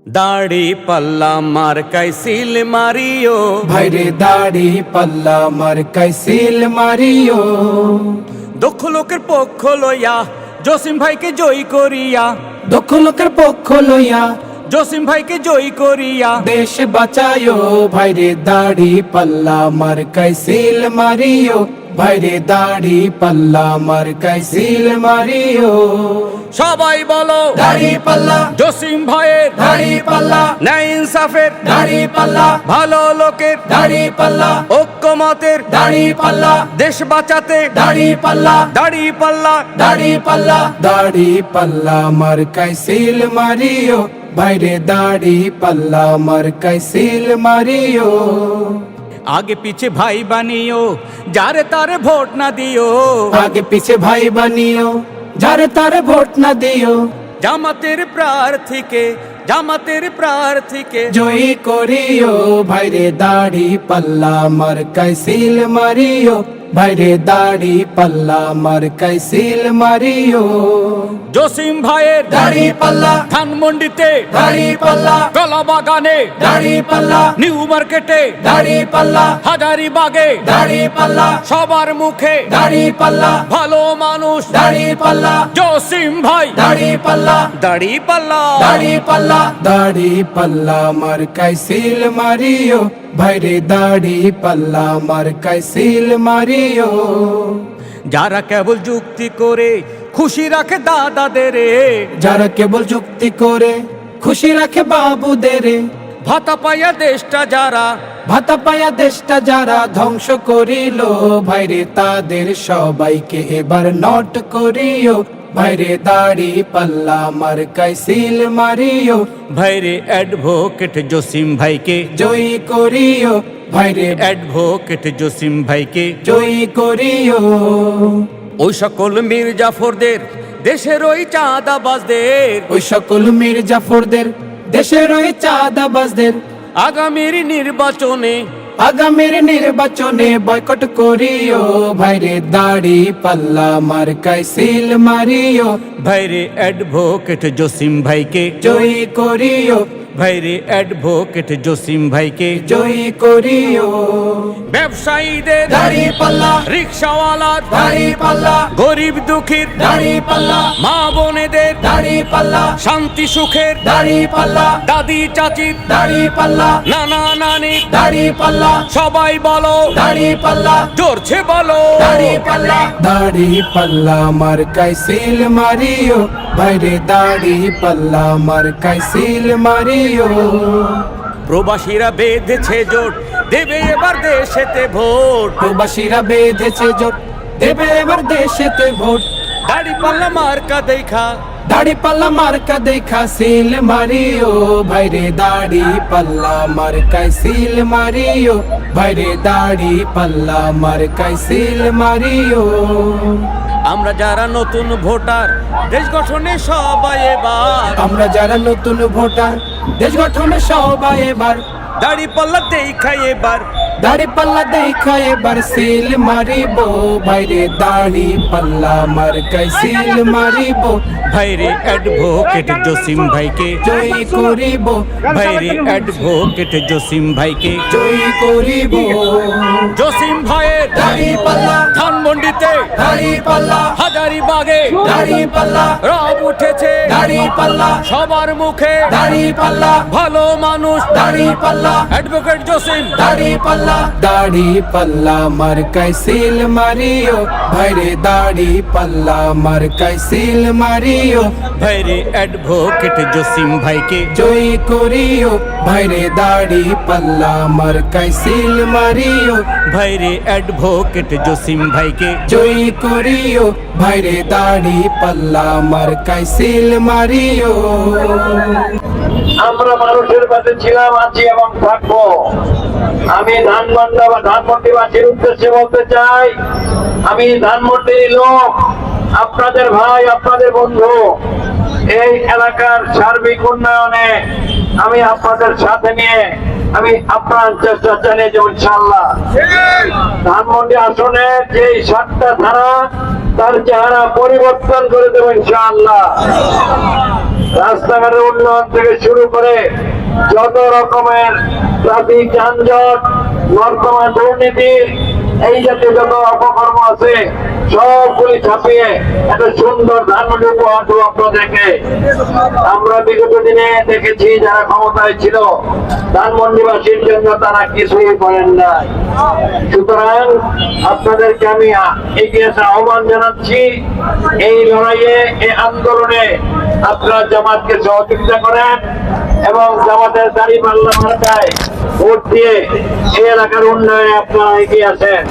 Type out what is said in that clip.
দাড়ি পাল্লা মার্কাই সিল মারিও, ভাইরে দাড়ি পাল্লা মার্কাই সিল মারিও। দক্ষ লোকের পক্ষ লইয়া জসিম ভাইকে জয়ী করিয়া, দক্ষ লোকের পক্ষ লইয়া জসিম ভাইকে জয়ী করিয়া দেশ বাঁচায়ো। ভাইরে দাড়ি পাল্লা মার্কাই সিল মারিও, ভাইরে দাড়ি পাল্লা মার্কাই সিল মারিও। সবাই বলো দাড়ি পাল্লা, জসিম ভাইয়ের দাড়ি পাল্লা, ন্যায় ইনসাফের দাড়ি পাল্লা, ভালো লোকের দাড়ি পাল্লা, ঐক্যমতের দাড়ি পাল্লা, দেশ বাঁচাতে দাড়ি পাল্লা, দাড়ি পাল্লা। দাড়ি পাল্লা, দাড়ি পাল্লা মার্কাই সিল মারিও। ভাইরে দাড়ি পাল্লা মার্কাই সিল মারিও। আগে পিছে ভাই বানিও, যারে তারে ভোট না দিও। আগে পিছে ভাই বানিও, যারে তারে ভোট না দিও। জামাতের প্রার্থীকে, জামাতের প্রার্থীকে জয়ী করিও। ভাইরে দাড়ি পাল্লা মার্কাই সিল মারিও, ভাইরে দাড়ি পাল্লা মার্কাই সিল মারিও। জসিম ভাইয়ের দাড়ি পাল্লা, ধানমন্ডিতে, দাড়ি পাল্লা, কলা বাগানে, দাড়ি পাল্লা, নিউ মার্কেটে, দাড়ি পাল্লা, হাজারিবাগে দাড়ি পাল্লা, সবার মুখে দাড়ি পাল্লা, ভালো মানুষ দাড়ি পাল্লা, জসিম ভাই। দাড়ি পাল্লা, দাড়ি পাল্লা, দাড়ি পাল্লা, দাড়ি পাল্লা মার্কাই সিল মারিও। ভাইরে দাড়ি পাল্লা মার্কাই সিল মারিও। যারা কেবল যুক্তি করে খুশি রাখে দাদাদের, যারা কেবল যুক্তি করে খুশি রাখে বাবুদের, ভাতা পাইয়া দেশটা যারা, ভাতা পায়া দেশটা যারা ধ্বংস করিল। ভাইরে তাদের সবাইকে এবার নট করিও। ভাইরে দাড়ি পাল্লা মার্কাই সিল মারিও। ভাইরে অ্যাডভোকেট জসিম ভাইকে, জয়ী করিও। ভাইরে অ্যাডভোকেট জসিম ভাইকে জয়ী করিও। ওই সকল মীর জাফরদের, দেশের ওই চাঁদাবাজদের, ওই সকল মীর জাফরদের, দেশের ওই চাঁদাবাজদের আগামীর নির্বাচনে, আগামীর নির্বাচনে বয়কট করিও। ভাইরে দাড়ি পাল্লা মার্কাই সিল মারিও। ভাইরে অ্যাডভোকেট জসিম ভাইকে, জয়ী করিও। ভাইরে অ্যাডভোকেট জসিম ভাইকে জয়ী করিও। ব্যবসায়ীদের, দাড়ি পাল্লা, রিক্সাওয়ালার, দাড়ি পাল্লা, গরিব দুঃখীর, দাড়ি পাল্লা, মা বোনেদের, দাড়ি পাল্লা, শান্তি সুখের, দাড়ি পাল্লা, দাদি চাচির, দাড়ি পাল্লা, নানা নানির, দাড়ি পাল্লা, সবাই বলো দাড়ি পাল্লা, জোরছে বলো দাড়ি পাল্লা, দাড়ি পাল্লা মার্কাই সিল মারিও। ভাইরে দাড়ি পাল্লা মার্কাই সিল মারিও। প্রবাসীরা বেঁধেছে জোট, দেবে এবার দেশেতে ভোট। প্রবাসীরা বেঁধেছে জোট, দেবে এবার দেশেতে ভোট। দাড়ি পাল্লা মার্কা দেখা, দাড়ি পাল্লা মার্কা দেখা সিল মারিও। ভাইরে দাড়ি পাল্লা মার্কাই সিল মারিও। ভাইরে দাড়ি পাল্লা মার্কাই সিল মারিও। আমরা যারা নতুন ভোটার, দেশ গঠনে সবাই এবার, আমরা যারা নতুন ভোটার, দেশ গঠনে সবাই এবার দাড়ি পাল্লা দেখাই এবার, দাড়ি পাল্লা দেখা এবার সিল মারিব। ভাইরে দাড়ি পাল্লা মার্কাই সিল মারিব। ভাইরে অ্যাডভোকেট জসিম ভাইকে, জয়ী করিব। ভাইরে অ্যাডভোকেট জসিম ভাইকে জয়ী করিব। জসিম ভাইয়ের দাড়ি পাল্লা, ধানমন্ডিতে, দাড়ি পাল্লা, হাজারিবাগে দাড়ি পাল্লা, রব উঠেছে দাড়ি পাল্লা, সবার মুখে দাড়ি পাল্লা, ভালো মানুষ দাড়ি পাল্লা, অ্যাডভোকেট জসিম। দাড়ি পাল্লা, দাড়ি পাল্লা মার্কাই সিল মারিও। ভাইরে দাড়ি পাল্লা মার্কাই সিল মারিও। ভাইরে অ্যাডভোকেট জসিম ভাইকে জয়ী করিও। ভাইরে দাড়ি পাল্লা মার্কাই সিল মারিও। ভাইরে অ্যাডভোকেট জসিম ভাইকে জয়ী করিও। ভাইরে দাড়ি পাল্লা মার্কাই সিল মারিও। আমরা মানুষের পাশে ছিলাম, আছি এবং থাকবো। আমি ধানমন্ডিবাসীর উদ্দেশ্যে বলতে চাই, আমি ধানমন্ডির লোক, আপনাদের ভাই, আপনাদের বন্ধু। এই এলাকার সার্বিক উন্নয়নে আমি আপনাদের সাথে নিয়ে আমি আপনার চেষ্টা চালিয়ে যাবো ইনশাআল্লাহ। ধানমন্ডি আসনে যে 7টা ধারা, তার চেহারা পরিবর্তন করে দেবো ইনশাআল্লাহ। রাস্তাঘাটের উন্নয়ন থেকে শুরু করে যত রকমের ট্রাফিক যানজট, নর্দমা দুর্নীতি, এই জাতীয় যত অপকর্ম আছে সবগুলি ছাপিয়ে একটা সুন্দর ধানমন্ডি উপহার দেবো আপনাদেরকে। আমরা বিগত দিনে দেখেছি যারা ক্ষমতায় ছিল ধানমন্ডিবাসীর জন্য তারা কিছুই করেন নাই। সুতরাং আপনাদেরকে আমি এগিয়ে আসার আহ্বান জানাচ্ছি। এই লড়াইয়ে, এই আন্দোলনে আপনারা জামাতকে সহযোগিতা করেন এবং জামাতের দাঁড়িপাল্লা মার্কায় ভোট দিয়ে এই এলাকার উন্নয়নে আপনারা এগিয়ে আসেন।